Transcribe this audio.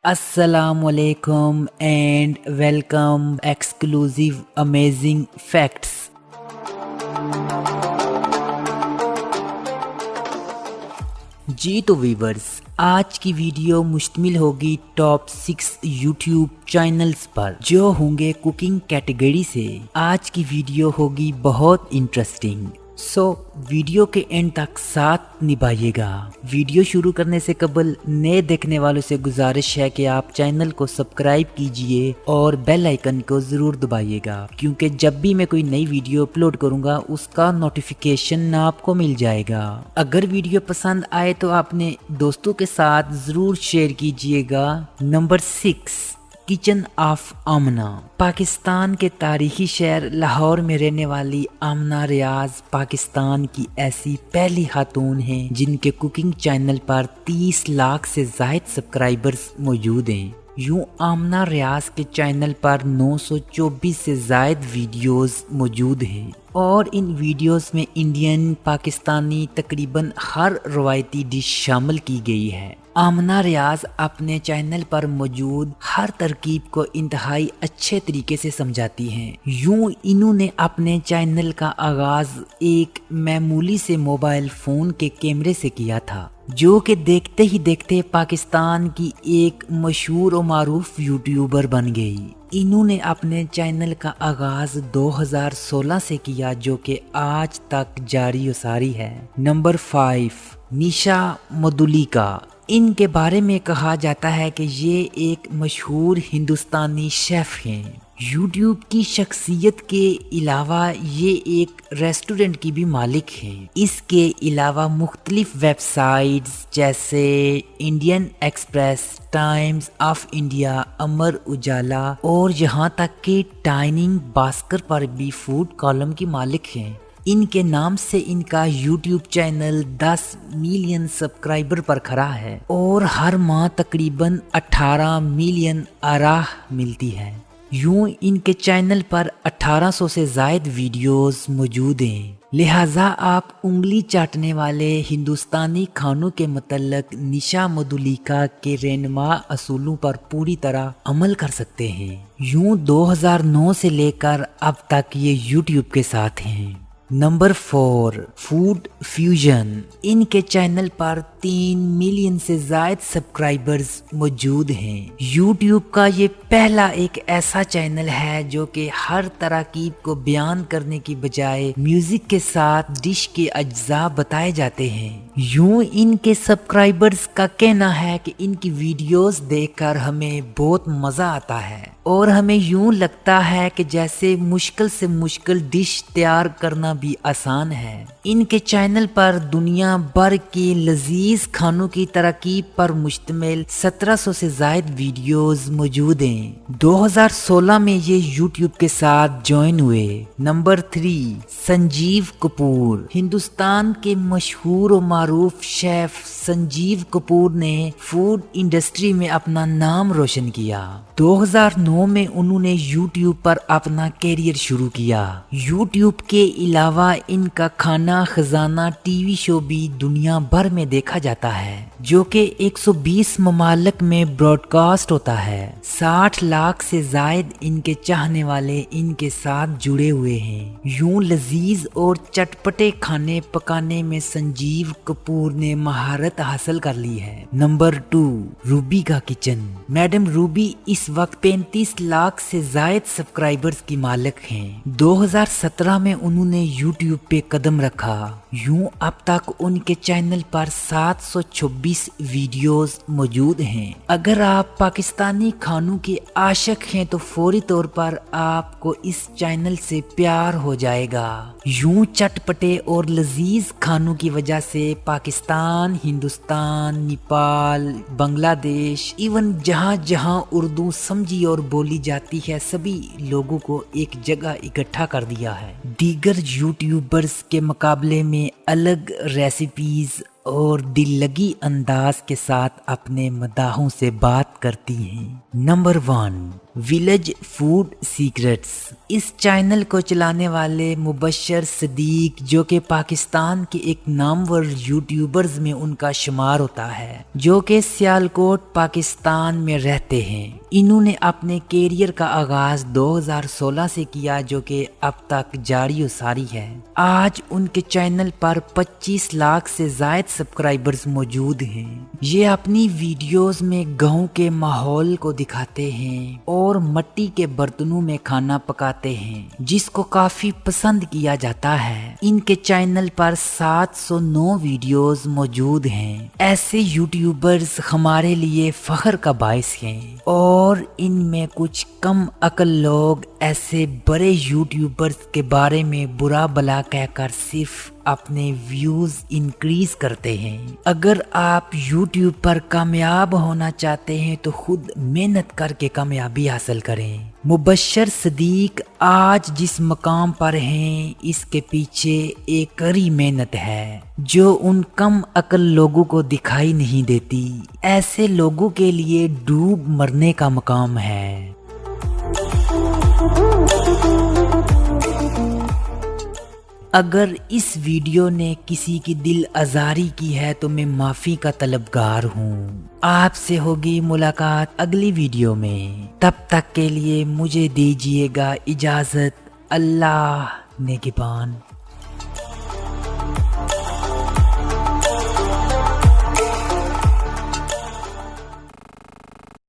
Assalamu alaikum and welcome exclusive amazing facts. जी तो viewers, आज की वीडियो मुश्तमिल होगी टॉप 6 यूट्यूब चैनल्स पर जो होंगे कुकिंग कैटेगरी से। आज की वीडियो होगी बहुत इंटरेस्टिंग, सो वीडियो के एंड तक साथ निभाइएगा। वीडियो शुरू करने से कबल नए देखने वालों से गुजारिश है कि आप चैनल को सब्सक्राइब कीजिए और बेल आइकन को ज़रूर दबाइएगा, क्योंकि जब भी मैं कोई नई वीडियो अपलोड करूंगा उसका नोटिफिकेशन आपको मिल जाएगा। अगर वीडियो पसंद आए तो अपने दोस्तों के साथ ज़रूर शेयर कीजिएगा। नंबर 6, किचन ऑफ आमना। पाकिस्तान के तारीखी शहर लाहौर में रहने वाली आमना रियाज पाकिस्तान की ऐसी पहली खातून हैं जिनके कुकिंग चैनल पर 30 लाख से ज़ायद सब्सक्राइबर्स मौजूद हैं। यूं आमना रियाज के चैनल पर 924 से ज़ायद वीडियोस मौजूद हैं और इन वीडियोस में इंडियन, पाकिस्तानी तकरीबन हर रवायती डिश शामिल की गई है। आमना रियाज अपने चैनल पर मौजूद हर तरकीब को इंतहाई अच्छे तरीके से समझाती हैं। यूं इन्होंने अपने चैनल का आगाज एक मामूली से मोबाइल फ़ोन के कैमरे से किया था, जो कि देखते ही देखते पाकिस्तान की एक मशहूर और मारूफ यूट्यूबर बन गई। इन्होंने अपने चैनल का आगाज 2016 से किया, जो कि आज तक जारी व सारी है। नंबर 5, निशा मधुलिका। इनके बारे में कहा जाता है कि ये एक मशहूर हिंदुस्तानी शेफ हैं। यूट्यूब की शख्सियत के अलावा ये एक रेस्टोरेंट की भी मालिक हैं। इसके अलावा मुख्तलिफ वेबसाइट्स जैसे Indian Express, Times of India, Amar Ujala और यहाँ तक कि डाइनिंग भास्कर पर भी फूड कॉलम की मालिक हैं। इनके नाम से इनका यूट्यूब चैनल 10 मिलियन सब्सक्राइबर पर खड़ा है और हर माह तकरीबन 18 मिलियन आराह मिलती है। यूं इनके चैनल पर 1800 से ज़ायद वीडियोस मौजूद हैं। लिहाजा आप उंगली चाटने वाले हिंदुस्तानी खानों के मतलब निशा मधुलिका के रहनुमा असूलों पर पूरी तरह अमल कर सकते हैं। यूं 2009 से लेकर अब तक ये यूट्यूब के साथ हैं। Number 4, food fusion. इनके चैनल पर 3 मिलियन से ज़ायद सब्सक्राइबर्स मौजूद हैं। यूट्यूब का ये पहला एक ऐसा चैनल है जो कि हर तरकीब को बयान करने की बजाय म्यूजिक के साथ डिश के अज्जा बताए जाते हैं। यूं इनके सब्सक्राइबर्स का कहना है कि इनकी वीडियोस देखकर हमें बहुत मज़ा आता है और हमें यूं लगता है कि जैसे मुश्किल से मुश्किल डिश तैयार करना भी आसान है। इनके चैनल पर दुनिया भर के लजीज खानों की तरकीब पर मुश्तमिल 1700 से ज़ायद वीडियोस मौजूद हैं। 2016 में ये यूट्यूब के साथ ज्वाइन हुए। नंबर 3, संजीव कपूर। हिंदुस्तान के मशहूर और मारूफ शेफ संजीव कपूर ने फूड इंडस्ट्री में अपना नाम रोशन किया। 2009 में उन्होंने यूट्यूब पर अपना कैरियर शुरू किया। यूट्यूब के अलावा इनका खाना खजाना टीवी शो भी दुनिया भर में देखा जाता है, जो कि 120 ममालिक में ब्रॉडकास्ट होता है। 60 लाख से ज़ायद इनके चाहने वाले इनके साथ जुड़े हुए हैं। यूं लजीज और चटपटे खाने पकाने में संजीव कपूर ने महारत हासिल कर ली है। नंबर 2, रूबी का किचन। मैडम रूबी इस वक्त 35 लाख से ज़ायद सब्सक्राइबर्स की मालिक हैं। 2017 में उन्होंने यूट्यूब पे कदम रखा। यूं अब तक उनके चैनल पर 726 वीडियोस मौजूद हैं। अगर आप पाकिस्तानी खानों के आशिक हैं तो फौरी तौर पर आपको इस चैनल से प्यार हो जाएगा। यूं चटपटे और लजीज खानों की वजह से पाकिस्तान, हिंदुस्तान, नेपाल, बांग्लादेश, इवन जहां जहां उर्दू समझी और बोली जाती है, सभी लोगों को एक जगह इकट्ठा कर दिया है। दीगर यूट्यूबर्स के मुकाबले में अलग रेसिपीज और दिल लगी अंदाज के साथ अपने मदाहों से बात करती हैं। Number 1, village food secrets. इस चैनल को चलाने वाले मुबशर सदीक, जो कि पाकिस्तान के एक नामवर यूट्यूबर्स में उनका शुमार होता है, जो कि सियालकोट पाकिस्तान में रहते हैं। इन्होंने अपने कैरियर का आगाज 2016 से किया, जो कि अब तक जारी सारी है। आज उनके चैनल पर 25 लाख से ज्यादा सब्सक्राइबर्स मौजूद हैं। ये अपनी वीडियोस में गांव के माहौल को दिखाते हैं और मिट्टी के बर्तनों में खाना पकाते हैं, जिसको काफी पसंद किया जाता है। इनके चैनल पर 709 वीडियोस मौजूद हैं। ऐसे यूट्यूबर्स हमारे लिए फख्र का बायस हैं और इनमें कुछ कम अकल लोग ऐसे बड़े यूट्यूबर्स के बारे में बुरा भला कहकर सिर्फ अपने व्यूज इंक्रीज करते हैं। अगर आप यूट्यूब पर कामयाब होना चाहते हैं तो खुद मेहनत करके कामयाबी हासिल करें। मुबशर सदीक आज जिस मकाम पर हैं, इसके पीछे एक कड़ी मेहनत है जो उन कम अकल लोगों को दिखाई नहीं देती। ऐसे लोगों के लिए डूब मरने का मकाम है। अगर इस वीडियो ने किसी की दिल आज़ारी की है तो मैं माफ़ी का तलबगार हूँ। आपसे होगी मुलाकात अगली वीडियो में। तब तक के लिए मुझे दीजिएगा इजाज़त। अल्लाह निगहबान।